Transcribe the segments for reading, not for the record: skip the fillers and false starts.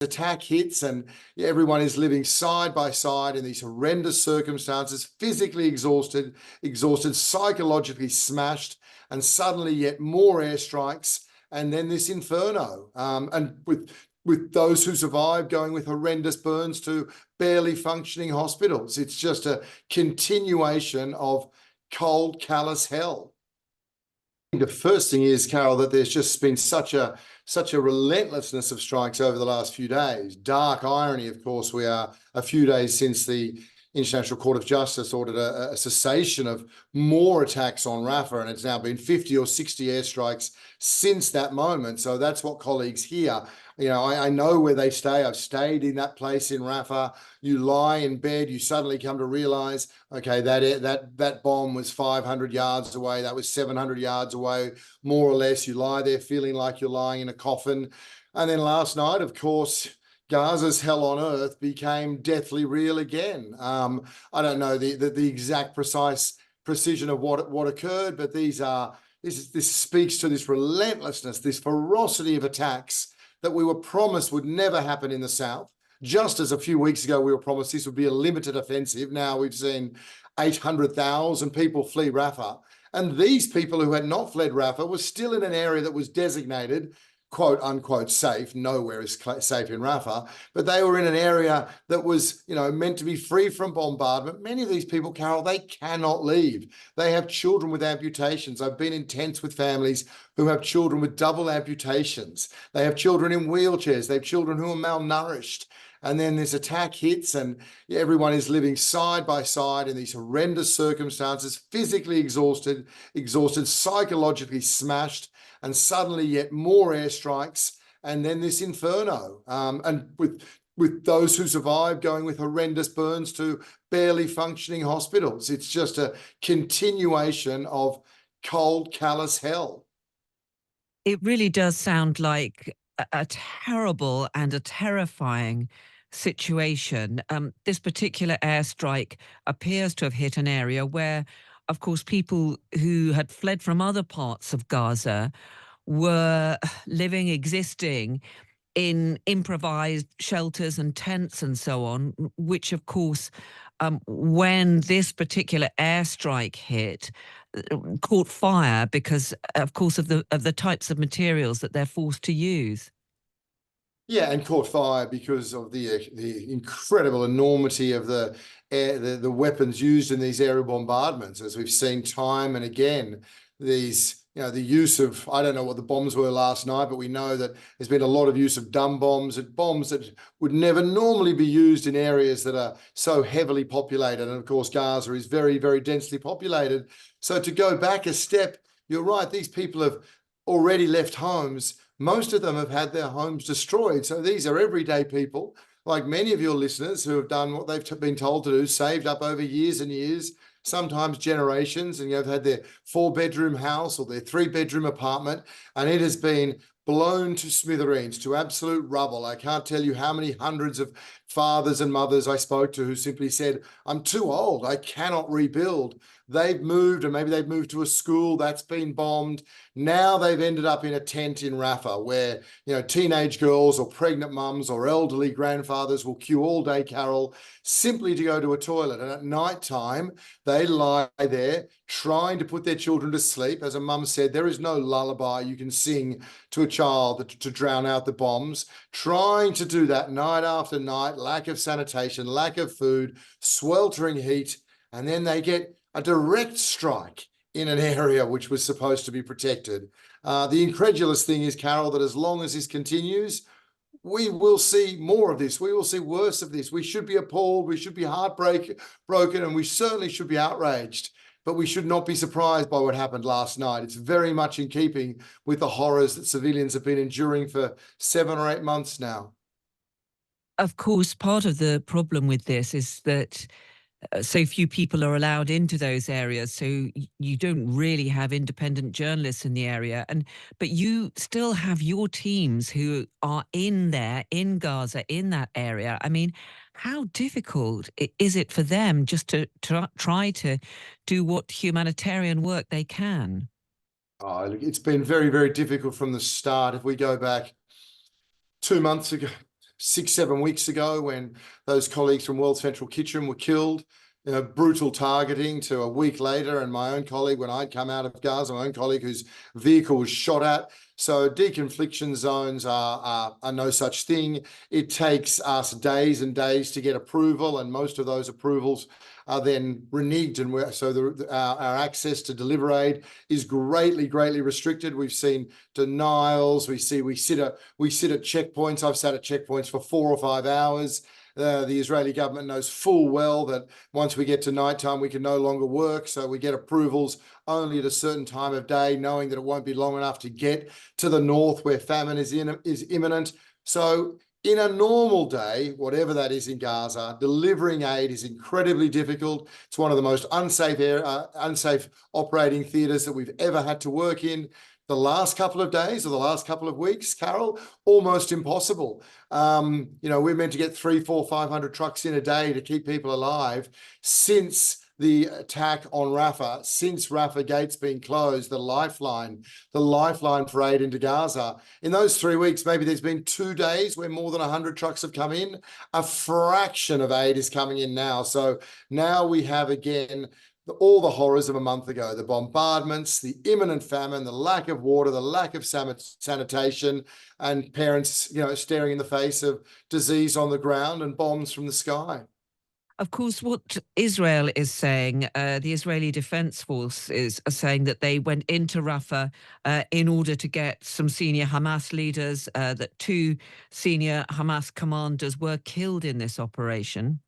attack hits and everyone is living side by side in these horrendous circumstances, physically exhausted, psychologically smashed, and suddenly yet more airstrikes, and then this inferno. And with those who survive going with horrendous burns to barely functioning hospitals. It's just a continuation of cold, callous hell. The first thing is, Carole, that there's just been such a relentlessness of strikes over the last few days. Dark irony, of course, we are a few days since the International Court of Justice ordered a cessation of more attacks on Rafah, and it's now been 50 or 60 airstrikes since that moment. So that's what colleagues here, I know where they stay. I've stayed in that place in Rafah. You lie in bed, you suddenly come to realize, okay, that bomb was 500 yards away. That was 700 yards away, more or less. You lie there feeling like you're lying in a coffin. And then last night, of course, Gaza's hell on earth became deathly real again. I don't know the exact precise precision of what occurred, but this speaks to this relentlessness, this ferocity of attacks that we were promised would never happen in the south. Just as a few weeks ago we were promised this would be a limited offensive, now we've seen 800,000 people flee Rafah. And these people who had not fled Rafah were still in an area that was designated quote unquote safe. Nowhere is safe in Rafah, but they were in an area that was, meant to be free from bombardment. Many of these people, Carole, they cannot leave. They have children with amputations. I've been in tents with families who have children with double amputations. They have children in wheelchairs. They have children who are malnourished. And then this attack hits and everyone is living side by side in these horrendous circumstances, physically exhausted, psychologically smashed, and suddenly yet more airstrikes, and then this inferno. And with those who survive going with horrendous burns to barely functioning hospitals. It's just a continuation of cold, callous hell. It really does sound like a terrible and a terrifying situation. This particular airstrike appears to have hit an area where, of course, people who had fled from other parts of Gaza were existing in improvised shelters and tents and so on, which, of course, when this particular airstrike hit, caught fire because, of course, of the types of materials that they're forced to use. Yeah, and caught fire because of the incredible enormity of the weapons used in these aerial bombardments, as we've seen time and again. These, the use of, I don't know what the bombs were last night, but we know that there's been a lot of use of dumb bombs that would never normally be used in areas that are so heavily populated. And of course, Gaza is very, very densely populated. So to go back a step, you're right, these people have already left homes. Most of them have had their homes destroyed. So these are everyday people, like many of your listeners, who have done what they've been told to do, saved up over years and years, sometimes generations, and have had their 4-bedroom house or their 3-bedroom apartment, and it has been blown to smithereens, to absolute rubble. I can't tell you how many hundreds of fathers and mothers I spoke to who simply said, I'm too old, I cannot rebuild. They've moved, or maybe they've moved to a school that's been bombed. Now they've ended up in a tent in Rafah where, teenage girls or pregnant mums or elderly grandfathers will queue all day, Carole, simply to go to a toilet. And at night time, they lie there trying to put their children to sleep. As a mum said, there is no lullaby you can sing to a child to drown out the bombs. Trying to do that night after night, lack of sanitation, lack of food, sweltering heat, and then they get a direct strike in an area which was supposed to be protected. The incredulous thing is, Carole, that as long as this continues, we will see more of this. We will see worse of this. We should be appalled. We should be broken, and we certainly should be outraged. But we should not be surprised by what happened last night. It's very much in keeping with the horrors that civilians have been enduring for 7 or 8 months now. Of course, part of the problem with this is that so few people are allowed into those areas, so you don't really have independent journalists in the area. But you still have your teams who are in there, in Gaza, in that area. I mean, how difficult is it for them just to try to do what humanitarian work they can? Oh, it's been very, very difficult from the start. If we go back 2 months ago, 6-7 weeks ago when those colleagues from World Central Kitchen were killed. Brutal targeting to a week later, and my own colleague, when I'd come out of Gaza, my own colleague whose vehicle was shot at. So deconfliction zones are no such thing. It takes us days and days to get approval, and most of those approvals are then reneged, and our access to deliver aid is greatly restricted. We've seen denials. We sit at checkpoints. I've sat at checkpoints for 4 or 5 hours. The Israeli government knows full well that once we get to nighttime, we can no longer work. So we get approvals only at a certain time of day, knowing that it won't be long enough to get to the north where famine is imminent. So in a normal day, whatever that is in Gaza, delivering aid is incredibly difficult. It's one of the most unsafe operating theatres that we've ever had to work in. The last couple of days or the last couple of weeks, Carole, almost impossible. We're meant to get 300, 400, 500 trucks in a day to keep people alive. Since the attack on Rafah, since Rafah gates being closed, the lifeline for aid into Gaza, in those 3 weeks, maybe there's been 2 days where more than 100 trucks have come in. A fraction of aid is coming in now. So now we have again all the horrors of a month ago, the bombardments, the imminent famine, the lack of water, the lack of sanitation, and parents, staring in the face of disease on the ground and bombs from the sky. Of course, what Israel is saying, the Israeli Defense Forces are saying that they went into Rafah in order to get some senior Hamas leaders, that 2 senior Hamas commanders were killed in this operation.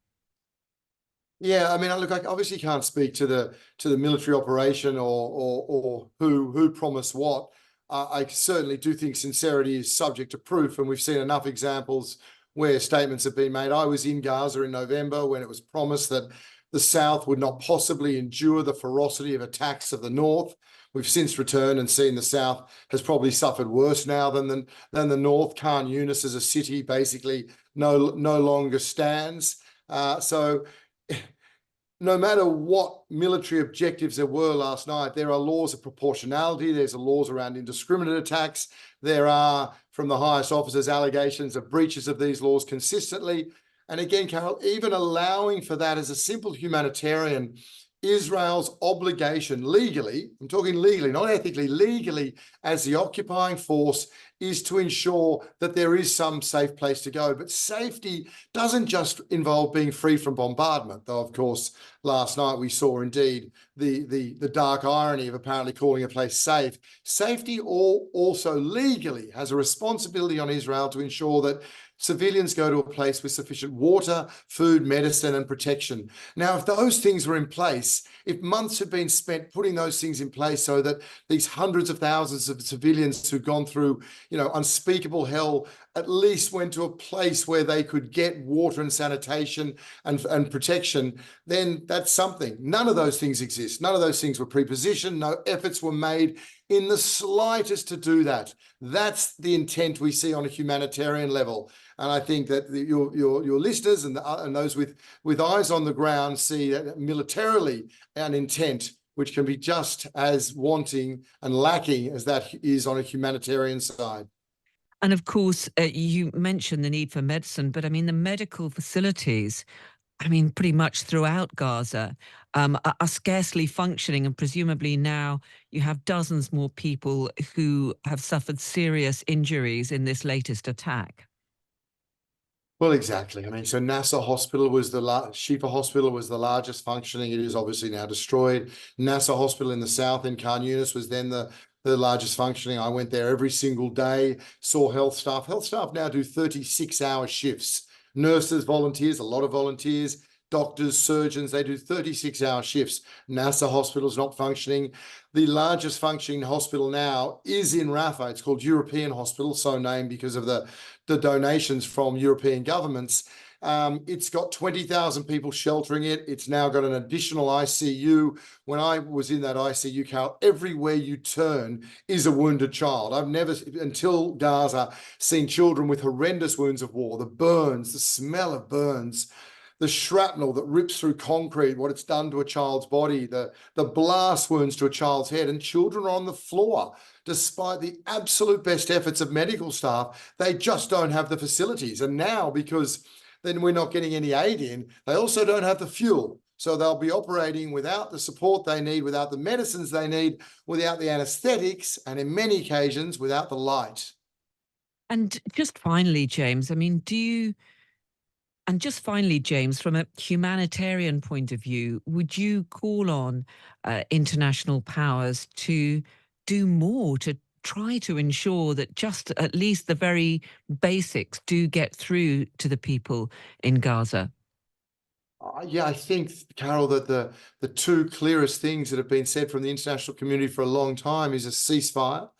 Yeah, I mean, look, I obviously can't speak to the military operation or who promised what. I certainly do think sincerity is subject to proof, and we've seen enough examples where statements have been made. I was in Gaza in November when it was promised that the South would not possibly endure the ferocity of attacks of the North. We've since returned and seen the South has probably suffered worse now than the North. Khan Yunis as a city basically no longer stands. So no matter what military objectives there were last night, there are laws of proportionality. There's laws around indiscriminate attacks. There are, from the highest officers, allegations of breaches of these laws consistently. And again, Carole, even allowing for that as a simple humanitarian, Israel's obligation legally, I'm talking legally, not ethically, legally, as the occupying force, is to ensure that there is some safe place to go. But safety doesn't just involve being free from bombardment, though, of course, last night we saw indeed the dark irony of apparently calling a place safe. Safety also legally has a responsibility on Israel to ensure that civilians go to a place with sufficient water, food, medicine, and protection. Now, if those things were in place, if months had been spent putting those things in place so that these hundreds of thousands of civilians who've gone through, unspeakable hell at least went to a place where they could get water and sanitation and protection, then that's something. None of those things exist. None of those things were prepositioned. No efforts were made in the slightest to do that. That's the intent we see on a humanitarian level. And I think that your listeners and those with eyes on the ground see that militarily an intent which can be just as wanting and lacking as that is on a humanitarian side. And of course, you mentioned the need for medicine, but I mean, the medical facilities, pretty much throughout Gaza, are scarcely functioning. And presumably now you have dozens more people who have suffered serious injuries in this latest attack. Well, exactly. So Nasser Hospital was Shifa Hospital was the largest functioning. It is obviously now destroyed. Nasser Hospital in the south in Khan Yunis was then the largest functioning. I went there every single day, saw health staff. Health staff now do 36-hour shifts. Nurses, volunteers, a lot of volunteers, doctors, surgeons, they do 36-hour shifts. Nasser Hospital's not functioning. The largest functioning hospital now is in Rafah. It's called European Hospital, so named because of the donations from European governments. It's got 20,000 people sheltering it. It's now got an additional ICU. When I was in that ICU, Carole, everywhere you turn is a wounded child. I've never, until Gaza, seen children with horrendous wounds of war, the burns, the smell of burns, the shrapnel that rips through concrete, what it's done to a child's body, the blast wounds to a child's head, and children are on the floor. despite the absolute best efforts of medical staff, they just don't have the facilities. And now, because then we're not getting any aid in, they also don't have the fuel. So they'll be operating without the support they need, without the medicines they need, without the anesthetics, and in many occasions, without the light. And just finally, James, I mean, James, from a humanitarian point of view, would you call on international powers to do more to try to ensure that just at least the very basics do get through to the people in Gaza? Yeah, I think, Carole, that the two clearest things that have been said from the international community for a long time is a ceasefire.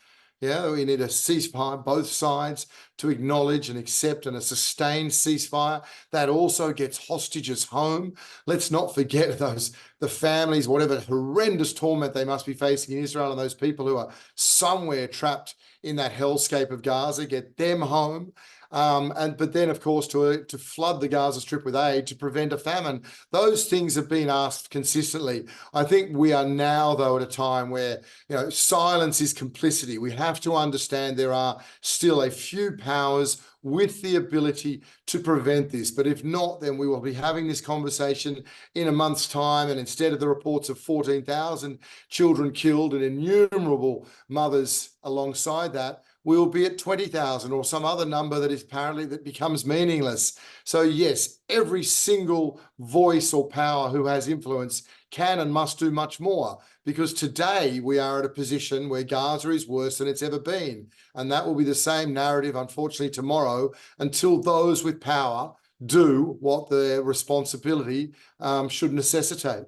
Yeah, we need a ceasefire, both sides, to acknowledge and accept, and a sustained ceasefire that also gets hostages home. Let's not forget the families, whatever horrendous torment they must be facing in Israel, and those people who are somewhere trapped in that hellscape of Gaza, get them home. But then, of course, to flood the Gaza Strip with aid to prevent a famine. Those things have been asked consistently. I think we are now, though, at a time where, silence is complicity. We have to understand there are still a few powers with the ability to prevent this. But if not, then we will be having this conversation in a month's time. And instead of the reports of 14,000 children killed and innumerable mothers alongside that, we'll be at 20,000 or some other number that becomes meaningless. So yes, every single voice or power who has influence can and must do much more, because today we are at a position where Gaza is worse than it's ever been. And that will be the same narrative, unfortunately, tomorrow, until those with power do what their responsibility should necessitate.